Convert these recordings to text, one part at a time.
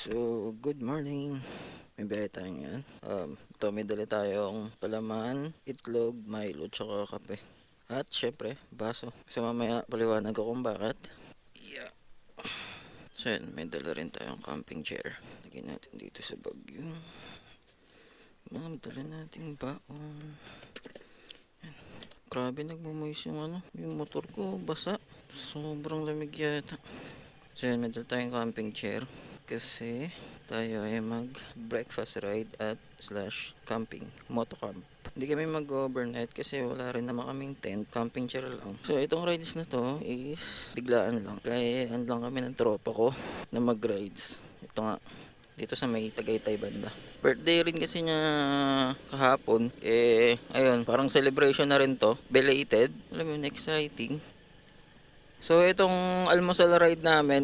So, good morning. May biyahe tayo ngayon. Ito may dala tayong palaman, itlog, Milo, tsaka kape. At syempre, baso. So mamaya paliwanag ko kung bakit. Yeah. So yun, may dala rin tayong camping chair. Lagyan natin dito sa bag yung mga dala nating baon. Yan. Grabe nagmumoys yung motor ko, basa. Sobrang lamig yata. So yun, may dala tayong camping chair. Kasi tayo ay mag breakfast ride at / camping, motocamp. Hindi kami mag-overnight kasi wala rin naman kaming tent, camping chair lang. So itong rides na to is biglaan lang. Kaya lang kami ng tropa ko na mag-rides. Ito nga, dito sa may Tagaytay banda. Birthday rin kasi niya kahapon. Ayun, parang celebration na rin to. Belated. Alam mo yun, exciting. So itong almusal ride namin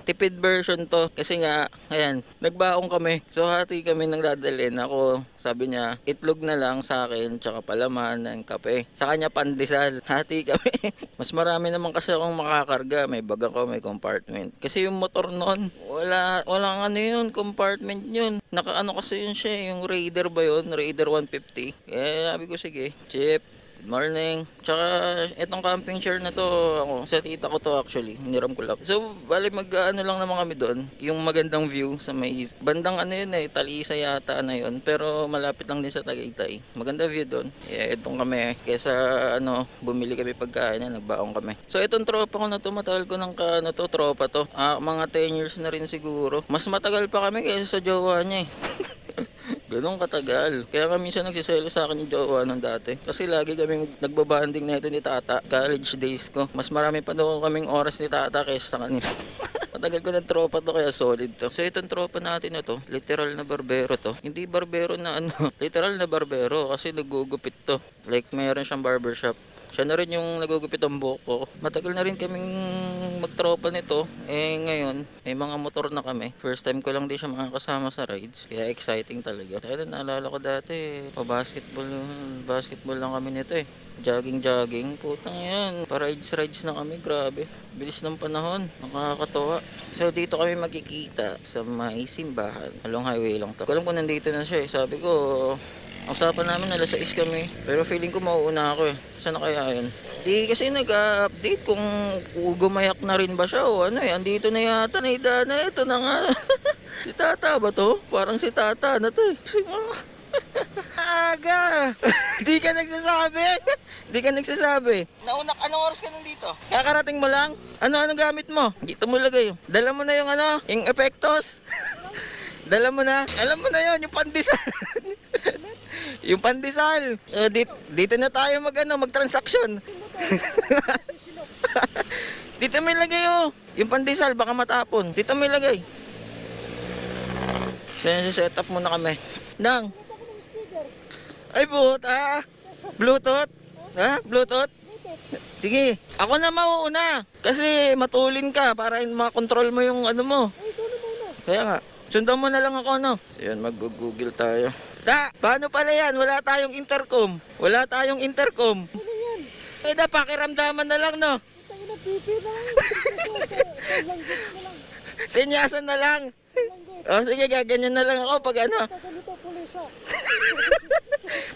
tipid version to kasi nga ayan, nagbaong kami. So hati kami ng dadalhin. Ako sabi niya itlog na lang sa akin tsaka palaman ng kape. Sa kanya pandesal. Hati kami. Mas marami naman kasi akong makakarga. May bag ako, may compartment. Kasi yung motor noon, walang ano yun, compartment yun. Nakaano kasi yun siya, yung Raider ba yun? Raider 150. Sabi ko sige, chip. Good morning. Tsaka itong camping chair na to, ako sa tita ko to actually, hiniram ko lang. So, bali mag-ano lang naman kami doon, yung magandang view sa may bandang ano yun Talisa yata na yun, pero malapit lang din sa Tagaytay. Maganda view doon. Itong kami, kesa bumili kami pagkain na nagbaong kami. So, itong tropa ko na to, matagal ko ng tropa to. Mga 10 years na rin siguro. Mas matagal pa kami kaysa sa jowa niya Ganun katagal. Kaya nga minsan nagsiselo sa akin yung jowa nung dati. Kasi lagi kaming nagbabanding na ito ni Tata. College days ko. Mas marami pa daw kaming oras ni Tata kaysa sa kanila. Matagal ko ng tropa to kaya solid to. So itong tropa natin na to, literal na barbero to. Hindi barbero na literal na barbero kasi nagugupit to. Like mayroon siyang barbershop. Siya na rin yung nagugupit ang buhok ko. Matagal na rin kaming magtropa nito. Ngayon, may mga motor na kami. First time ko lang din siya makakasama sa rides. Kaya exciting talaga. Kaya naalala ko dati, basketball lang kami nito Jogging. Putang yan. Pa-rides na kami. Grabe. Bilis ng panahon. Nakakatawa. So, dito kami magkikita sa may simbahan. Along highway lang to. Alam ko nandito na siya Sabi ko, usapan namin alas 6 kami. Pero feeling ko mauuna ako Saan na kaya yun? Di kasi nag-update kung gumayak na rin ba siya o andito na yata. Naidana, ito na nga. Si Tata ba to? Parang si Tata na to Aga! Di ka nagsasabi? Di ka nagsasabi? Anong oras ka nandito? Kakarating mo lang? Anong gamit mo? Dito mo lagay Dala mo na yung yung epektos? Dala mo na? Alam mo na yon yung pandesal. Yung pandesal. Dito na tayo mag-transaction. Dito may lagay yung pandesal baka matapon. Dito may lagay. So set up muna kami. Nang. Ay puta. Bluetooth? Bluetooth? Sige, ako na mauuna. Kasi matulin ka para makontrol mo yung mo. Kaya nga. Sundan mo na lang ako So yun, mag-google tayo. Paano pala yan? Wala tayong intercom. Ano yan? Pakiramdaman na lang Senyasan na lang. Sige, gaganyan na lang ako pag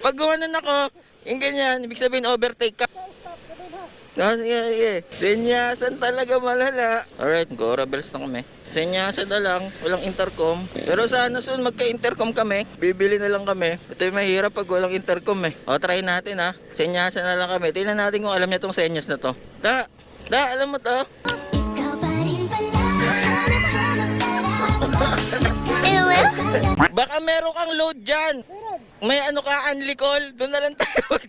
Pag gumanon ako, yung ganyan, ibig sabihin overtake ka. Sige. Senyasan talaga malala. Alright, go rebels na kami. Senyasan na lang, walang intercom. Pero sana soon magka-intercom kami. Bibili na lang kami. Ito yung mahirap pag walang intercom try natin Senyasan na lang kami. Tingnan natin kung alam niya tong senyas na to. Alam mo to? Baka meron kang load dyan. May unli call. Doon na lang tayo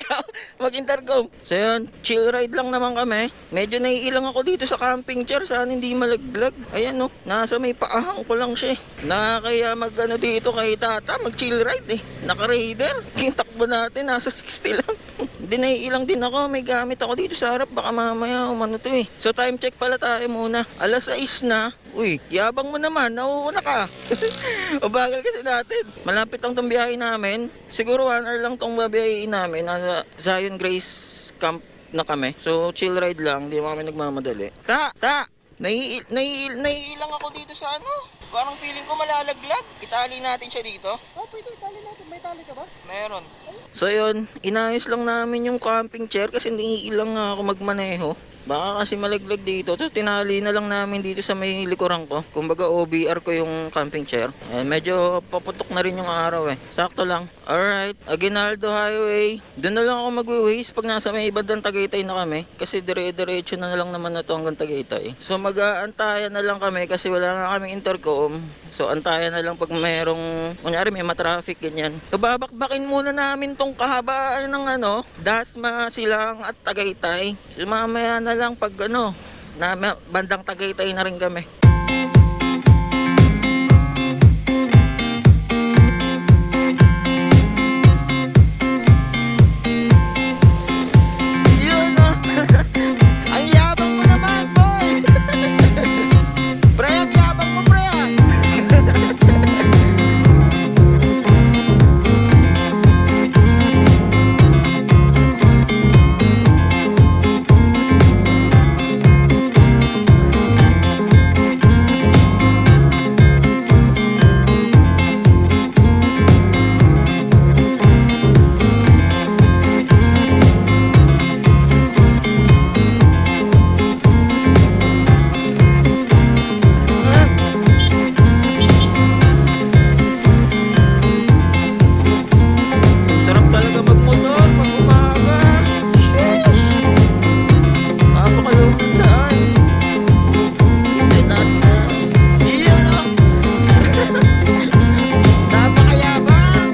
mag-intercom. So yun, chill ride lang naman kami. Medyo naiilang ako dito sa camping chair. Sana hindi malaglag. Ayan nasa may paahang ko lang siya Nakakaya dito kay Tata, mag-chill ride Naka-raider. Yung takbo natin, nasa 60 lang. Hindi naiilang din ako. May gamit ako dito sa harap. Baka mamaya to So time check pala tayo muna. Alas 6 na. Uy, yabang mo naman. Nauuna ka. O bagal kasi natin. Malapit lang tong biyahe namin. Siguro 1 hour lang tong biyahe namin. Nasa Zion Grace Camp na kami. So chill ride lang. Hindi kami nagmamadali. Naiilang ako dito sa Parang feeling ko malalaglag. Itali natin siya dito. Oh, pwede, tali natin. May tali ka ba? Meron. So yun, inayos lang namin yung camping chair kasi hindi ilang nga ako magmaneho. Baka kasi malaglag dito. So tinali na lang namin dito sa may likuran ko. Kumbaga OBR ko yung camping chair. Medyo paputok na rin yung araw eh. Sakto lang. Alright, Aguinaldo Highway. Doon na lang ako magwi-waste pag nasa may ibang Tagaytay na kami. Kasi dire-diretso na lang naman na to hanggang Tagaytay. So mag-aantayan na lang kami kasi wala nga kaming intercom. So antayan na lang pag mayroong, kunyari may matraffic ganyan. So babakbakin muna namin tong kahabaan ng Dasma, Silang at Tagaytay. So, mamaya na lang pag bandang Tagaytay na rin kami. Yun ang yabang mo naman, boy. Pre, ang yabang mo, pre. Sarap talaga magmotor pag umaga. Sheesh! Napakalawang ng daan. Hindi natin. Iyan o! Napakayabang!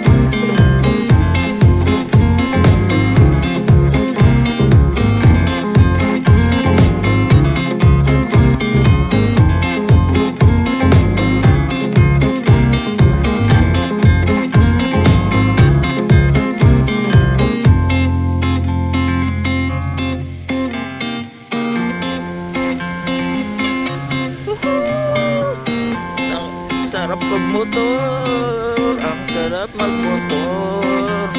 Ang sarap magmotor. Ang sarap magmotor.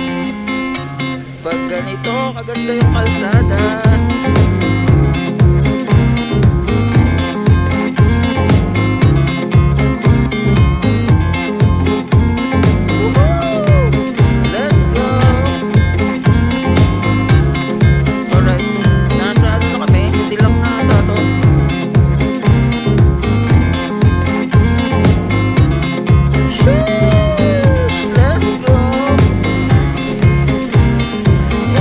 Pag ganito, kaganda yung kalsada. Woohoo! Let's go! Alright, nasa na kami? Silang na ata to. Sheesh! Let's go!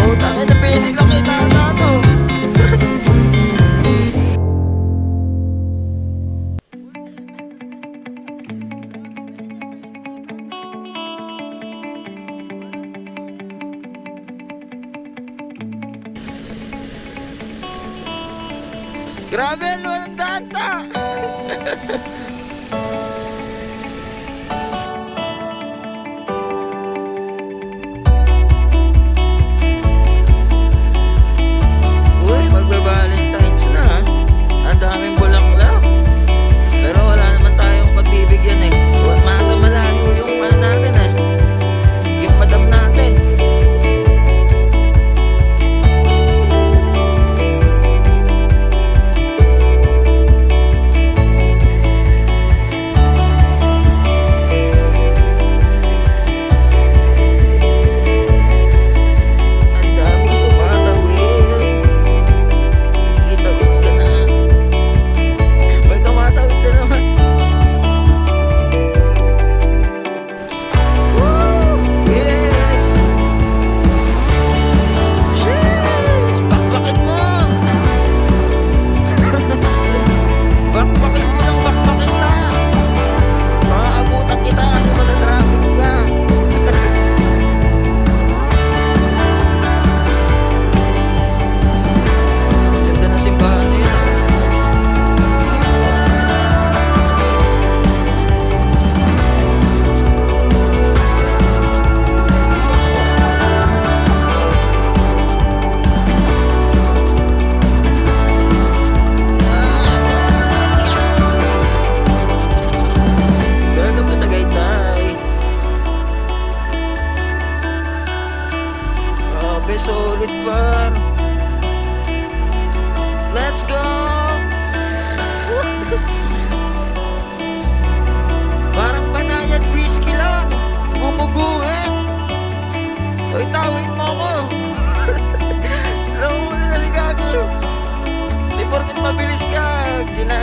Oh, tangin na basic lang kita ata to. Grabe, walang data! Uy, magbe-Valentine's na. Ang daming bulaklak. Pero wala naman tayong pagbibigyan eh. Masa malayo yung natin eh. Yung madam natin.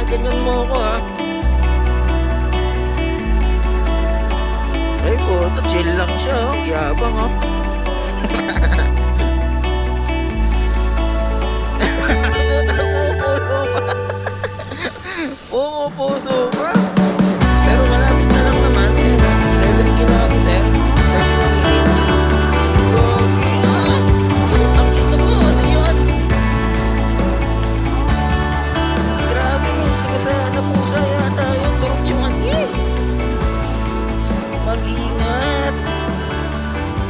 ganyan mo ako ha. Ay po, chill lang siya oh. Yabang oh. Pumupuso pa. Pero malapit na lang naman eh. 7 kilometer. 30 minutes. Gogi ah. Putang ito mo. Ano yun? Grabe minsan ka sa pusa yata yung durog yung angin. Mag-ingat.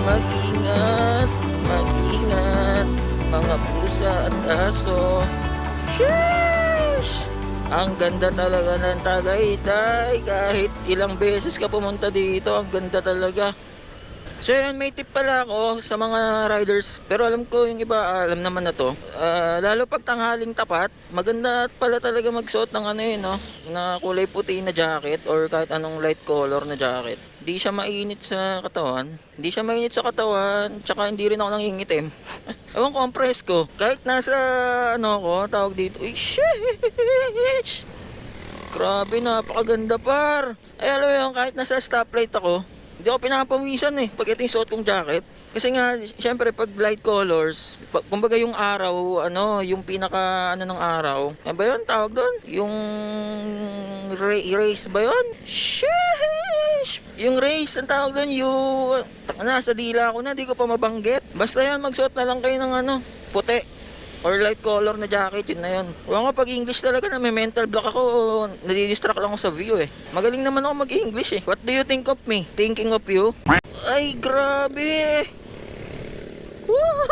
Mag-ingat. Mag-ingat. Mga pusa at aso. Sheesh! Ang ganda talaga ng Tagaytay. Kahit ilang beses ka pumunta dito, ang ganda talaga. So yun, may tip pala ako sa mga riders. Pero alam ko yung iba, alam naman na to. Lalo pag tanghaling tapat, maganda pala talaga magsuot ng ano yun, no? Na kulay puti na jacket or kahit anong light color na jacket. Hindi siya mainit sa katawan. Hindi siya mainit sa katawan, tsaka hindi rin ako nangingitim. Ewan ko ang presko. Kahit nasa ano ko, tawag dito, uy, sheesh! Grabe, napakaganda par. Ay alam mo yun, kahit nasa stoplight ako, hindi ako pinapawisan eh pag ito yung suot kong jacket. Kasi nga, syempre pag light colors, kumbaga yung araw, ano, yung pinaka ano ng araw. Ano ba yun? Tawag doon? Yung race ba yun? Sheesh! Yung race, ang tawag doon, yung nasa dila ko na, di ko pa mabanggit. Basta yan, magsuot na lang kayo ng ano, puti. Or light color na jacket, yun na yun. Huwag ko pag English talaga na may mental block ako, nadidistract lang ako sa view eh. Magaling naman ako mag-English eh. What do you think of me? Thinking of you? Ay, grabe! Woo!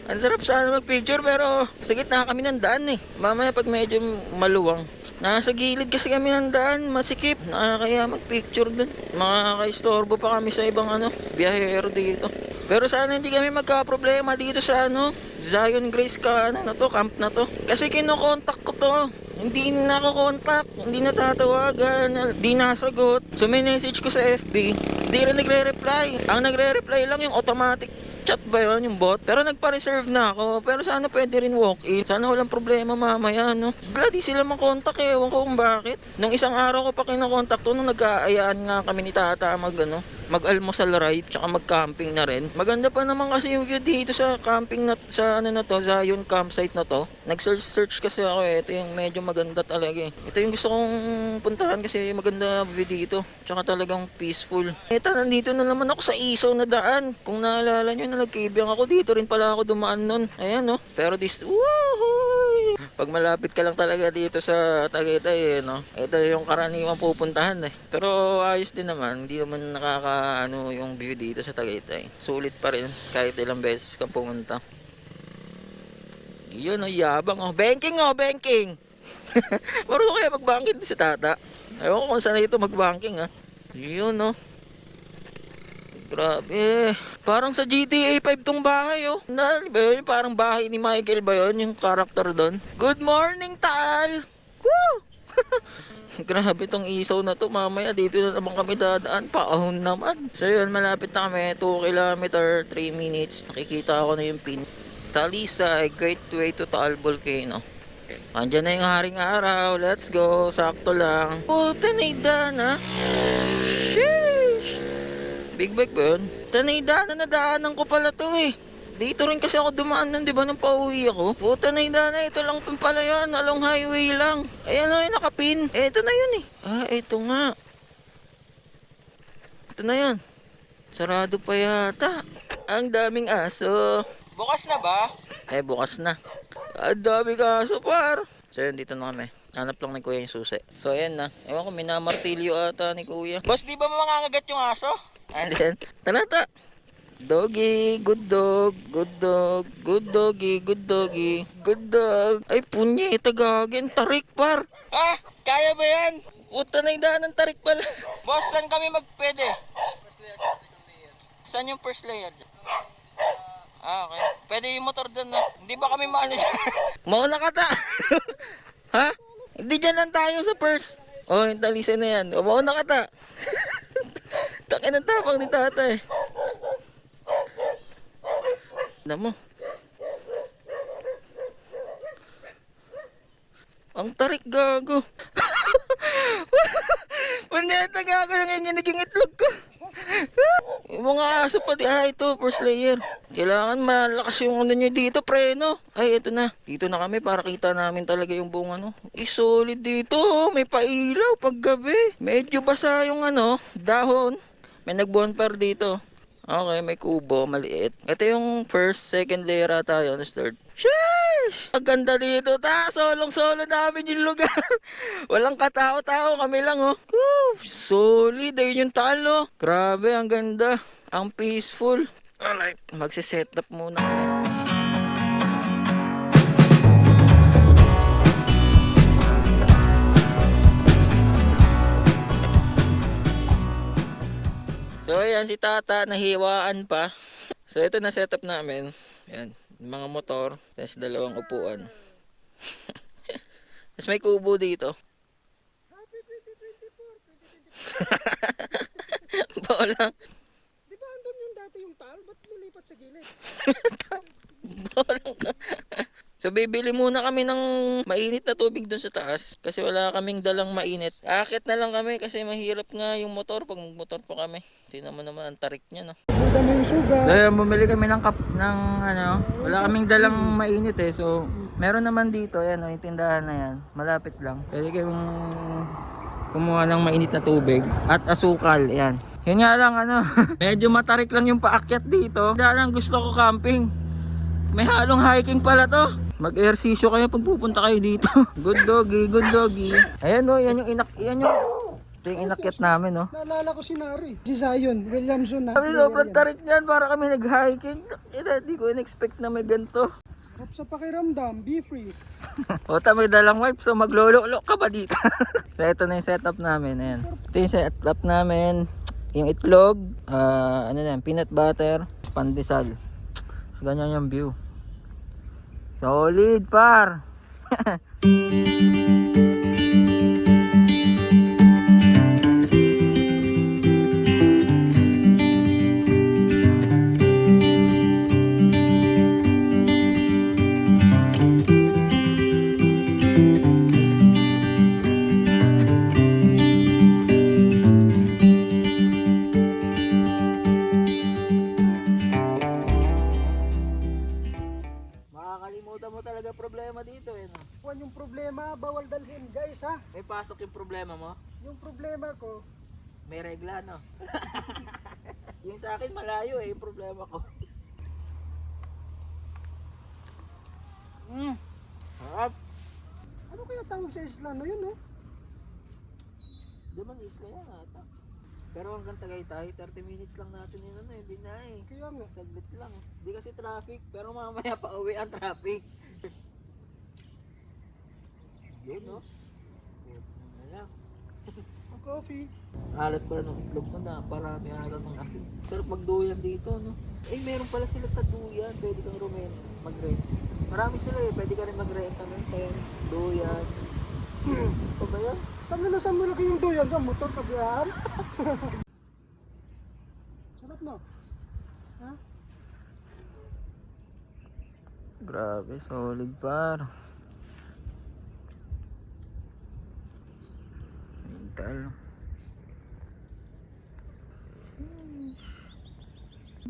Ang sarap sana mag-picture pero sa gitna kami ng daan eh. Mamaya pag medyo maluwang, nasa gilid kasi kami ng daan, masikip. Nakakaya mag-picture dun. Makakaistorbo pa kami sa ibang ano, biyahero dito. Pero sana hindi kami magka-problema dito sa ano, Zion Grace ka ano na to, camp na to. Kasi kinokontak ko to. Hindi na ako contact, hindi natatawagan, hindi nasagot. So may message ko sa FB, hindi rin nagre-reply. Ang nagre-reply lang yung automatic chat ba yun, yung bot? Pero nagpa-reserve na ako. Pero sana pwede rin walk-in. Sana walang problema mamaya, no? Bloody sila makontak eh. Ewan ko kung bakit. Nung isang araw ko pa kinokontak to, nung nag-aayaan nga kami ni Tata mag-almusal ride, tsaka mag-camping na rin. Maganda pa naman kasi yung view dito sa camping na, sa ano na to, Zion campsite na to. Nag-search kasi ako eh. Ito yung medyo maganda talaga eh. Ito yung gusto kong puntahan kasi maganda view dito. Tsaka talagang peaceful. Eto, nandito na naman ako sa Isaw na daan. Kung naalala nyo na nagkibiyang ako dito rin pala ako dumaan nun. Ayan no. Pero woohoo! Pag malapit ka lang talaga dito sa Tagaytay eh, no? Ito yung karaniwang pupuntahan eh. Pero ayos din naman. Hindi naman ano yung view dito sa Tagaytay. Sulit pa rin kahit ilang beses ka pumunta. Yun oh, yabang oh. Banking oh, banking! Marunong kaya mag-banking si Tata. Ewan ko kung saan ito mag-banking ah. Yun oh. Grabe. Parang sa GTA 5 tong bahay oh. Na, ba yun? Parang bahay ni Michael ba yun? Yung karakter doon. Good morning, Taal! Woo! Grabe tong isaw na to. Mamaya dito na naman kami dadaan. Paahon naman. So yun, malapit na kami. 2 kilometer, 3 minutes. Nakikita ako na yung pin. Talisay, great way to Taal Volcano. Andyan na yung haring araw. Let's go. Sakto lang. Oh, Tanaydan ha. Sheesh! Big bike ba yun? Tanaydan na nadaanan ko pala to eh. Dito rin kasi ako dumaan nun, di ba, nung pauwi ako? Puta na na, ito lang pala yan, along highway lang. Ayan o, yung nakapin. Ito na yun eh. Ah, ito nga. Ito na yun. Sarado pa yata. Ang daming aso. Bukas na ba? Eh, bukas na. Ang daming aso, par. So yun, dito na kami. Hanap lang ni Kuya yung susi. So ayan na. Ewan ko, minamartilyo ata ni Kuya. Boss, di ba mangangagat yung aso? And then, talata. Doggy, good dog, good dog, good doggy, good doggy, good dog. Ay, punye, tagagin, tarik par. Ah, kaya ba yan? Puta na idaan ng tarik pala. Boss, saan kami magpwede? First layer, second layer. Saan yung first layer? Ah, okay. Pwede yung motor doon na. Hindi ba kami maano dyan? Mauna ka ta. Ha? Hindi dyan lang tayo sa first. Oh, yung talisa na yan. O, mauna ka ta. Takin ang tapang ni Tatay. Alam mo. Ang tarik gago. Punyeta gago, nanginginig yung itlog ko. Yung mga aso pa di, ito, first layer. Kailangan malakas yung ano nyo dito, preno. Ay, ito na. Dito na kami para kita namin talaga yung buong ano. Solid dito, oh. May pailaw pag gabi. Medyo basa yung ano, dahon. May nag-bonfire dito. Okay, may kubo, maliit. Ito yung first, second layer ata yun, third. Sheesh! Ang ganda dito, ta! Solong-solo namin yung lugar. Walang katao-tao, kami lang, oh. Woo! Solid, ayun yung talo. Grabe, ang ganda. Ang peaceful. Alright, magsiset up muna kami. So, ayan, si Tata, nahiwaan pa. So, ito na setup namin. Ayan, yung mga motor, tapos dalawang upuan. Tapos may kubo dito. Happy 2024, 2024. Bola. Di ba andun yung dati yung tal? Ba't nilipat sa gilid? Bolang ka. So bibili muna kami ng mainit na tubig dun sa taas kasi wala kaming dalang mainit. Akit na lang kami kasi mahirap nga yung motor pag motor pa kami. Tingnan mo naman ang tarik niya, no. Buda mo yung suga. So bumili kami ng ng ano, wala kaming dalang mainit eh. So meron naman dito, ayan, yung tindahan na yan. Malapit lang. Pwede kaming kumuha ng mainit na tubig at asukal, ayan. Yun nga lang ano, medyo matarik lang yung paakyat dito. Dahil lang gusto ko camping. May halong hiking pala to. Mag-ehersisyo kayo pag pupunta kayo dito. Good doggy, good doggy. Ayan o, yan yung ito yung inakyat namin, no. Naalala ko si Nari. Si Zion, Williamson na. Kami sobrang tarik niyan para kami nag-hiking. Hindi ko in-expect na may ganito. Sarap sa pakiramdam, be freeze. O may dalang wipe, so maglolo-lo ka ba dito? So ito na yung setup namin, ayan. Ito yung setup namin. Yung itlog, ano na yan, peanut butter, pandesal. So ganyan yung view. Solid par. Makakalimutan mo talaga problema dito eh, no? Kung yung problema, bawal dalhin guys ha. May pasok yung problema mo, Yung problema ko, may regla, no? Yung sa akin malayo eh, yung problema ko. Harap. ano kaya tawag sa isla no yun no? Di man isla yan ata. Pero hanggang Tagaytay, 30 minutes lang natin yun ano eh, binay. Kaya nga. Saglit lang. Di kasi traffic, pero mamaya pa uwi ang traffic. Yun, no? Ayan. Ang coffee. Alat pala ng itlog mo na, parami alat ng asin. Sarap magduyan dito, no? Eh, meron pala sila sa duyan. Pwede kang mag-rent. Marami sila eh. Pwede ka rin mag-rent ng tent, duyan. Ito ba yan? Sabi na saan mo laki yung duyan sa motor kabiyahan? Sarap no? Ha? Grabe, solid par. Mental.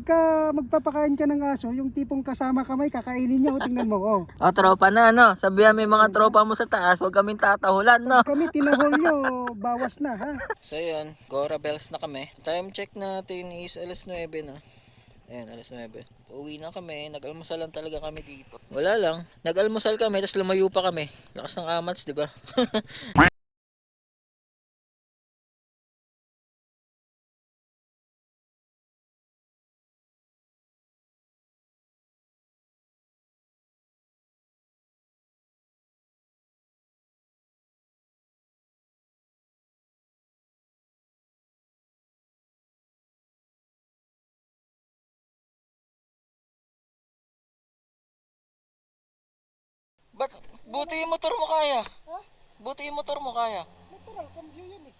Pagka magpapakain ka ng aso, yung tipong kasama kamay, kakainin niya, o tingnan mo, oh. O, tropa na, no? Sabihan may mga tropa mo sa taas, huwag kaming tatahulan, no? Kami, tinahol nyo, bawas na, ha? So, yun. Gora bells na kami. Time check natin is alas 9 na. Ayan, alas 9. Uwi na kami. Nag-almusal lang talaga kami dito. Wala lang. Nag-almusal kami, tapos lumayo pa kami. Lakas ng amats, di ba? Ba't buti yung motor mo kaya? Ha? Buti yung motor mo kaya? Natural, cambio yan eh.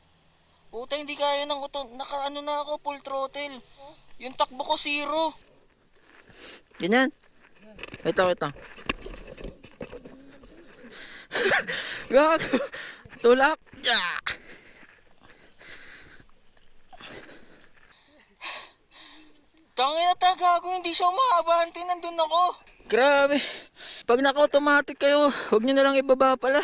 Puta, hindi kaya ng auto. Naka-ano na ako, full throttle. Yung takbo ko, 0. Ganyan. Ito. Gago. Tulak. Yeah. Tangina ta, gago, hindi siya umaabante, nandun ako. Grabe. Pag naka-automatic kayo, huwag nyo na lang ibaba pala.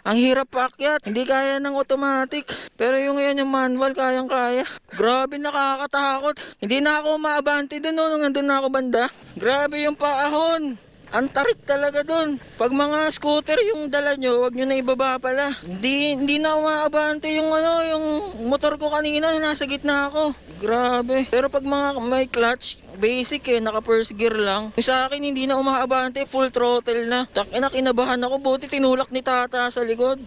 Ang hirap paakyat, hindi kaya ng automatic. Pero yung ngayon yung manual, kayang-kaya. Grabe, nakakatakot. Hindi na ako umaabante dun no, nung nandun na ako banda. Grabe yung paahon. Ang tarik talaga dun. Pag mga scooter yung dala nyo, wag nyo na ibaba pala. Hindi na umaabante yung yung motor ko kanina, nasa gitna ako. Grabe. Pero pag mga may clutch, basic naka first gear lang. Yung sa akin hindi na umaabante, full throttle na. Takina, kinabahan ako, buti tinulak ni tata sa likod.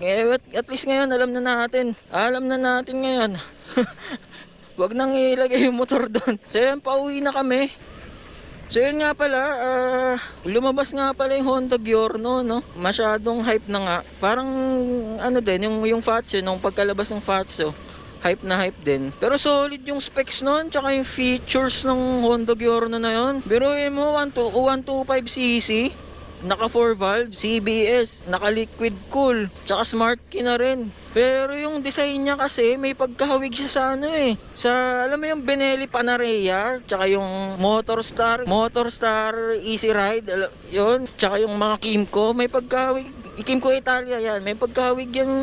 At least ngayon alam na natin. Alam na natin ngayon. Wag nang ilagay yung motor doon. So yun, pauwi na kami. So yun nga pala, lumabas nga pala yung Honda Giorno, no? Masyadong hype na nga. Parang ano din, yung Fatso, nung pagkalabas ng Fatso, hype na hype din. Pero solid yung specs nun, tsaka yung features ng Honda Giorno na yun. Biruin mo, 125cc, naka 4 valve, CBS, naka liquid cool, tsaka smart key na rin. Pero yung design niya kasi may pagkahawig siya sa sa alam mo yung Benelli Panarea, tsaka yung Motor Star Easy Ride, yun, tsaka yung mga Kimco, may pagkahawig. Kimco Italia yan, may pagkahawig yung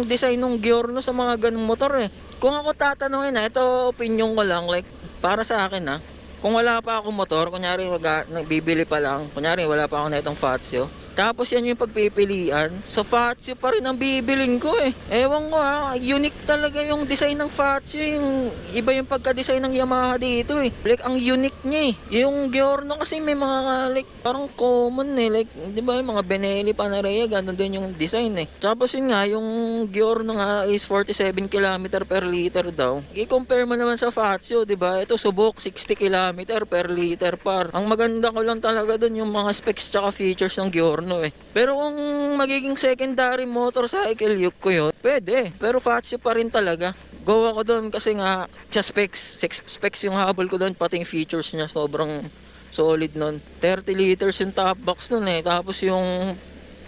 design ng Giorno sa mga ganung motor Kung ako tatanungin ito opinion ko lang, like para sa akin kung wala pa akong motor, kunyari nagbibili pa lang, kunyari wala pa ako na itong Fazio, tapos yan yung pagpipilian, sa Fazio pa rin ang bibiling ko Ewan ko unique talaga yung design ng Fazio, yung iba yung pagka-design ng Yamaha dito Like ang unique niya Yung Giorno kasi may mga like parang common like, di ba yung mga Benelli Panarea, ganun din yung design Tapos yun nga, yung Giorno nga is 47 km per liter daw. I-compare mo naman sa Fazio, di ba? Ito subok 60 km per liter par. Ang maganda ko lang talaga dun yung mga specs tsaka features ng Giorno Pero kung magiging secondary motorcycle yuk ko yun, pwede. Pero Fazio pa rin talaga. Go ako dun kasi nga sa specs yung habol ko dun, pati yung features niya sobrang solid nun. 30 liters yung top box nun Tapos yung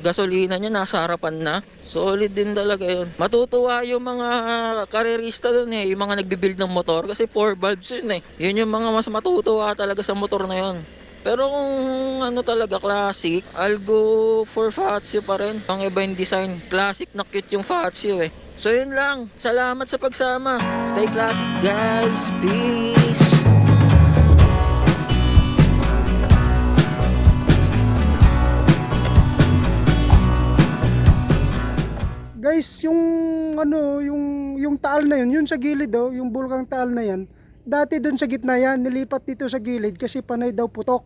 gasolina niya nasa harapan na. Solid din talaga yun. Matutuwa yung mga karerista dun yung mga nagbibuild ng motor kasi 4 valves yun Yun yung mga mas matutuwa talaga sa motor na yun. Pero kung ano talaga classic, I'll go for Fazio pa rin. Ang iba yung design, classic na cute yung Fazio So yun lang, salamat sa pagsama. Stay classic guys, peace. Guys, yung taal na yun sa gilid yung bulkang taal na yan. Dati doon sa gitna yan, nilipat dito sa gilid kasi panay daw putok.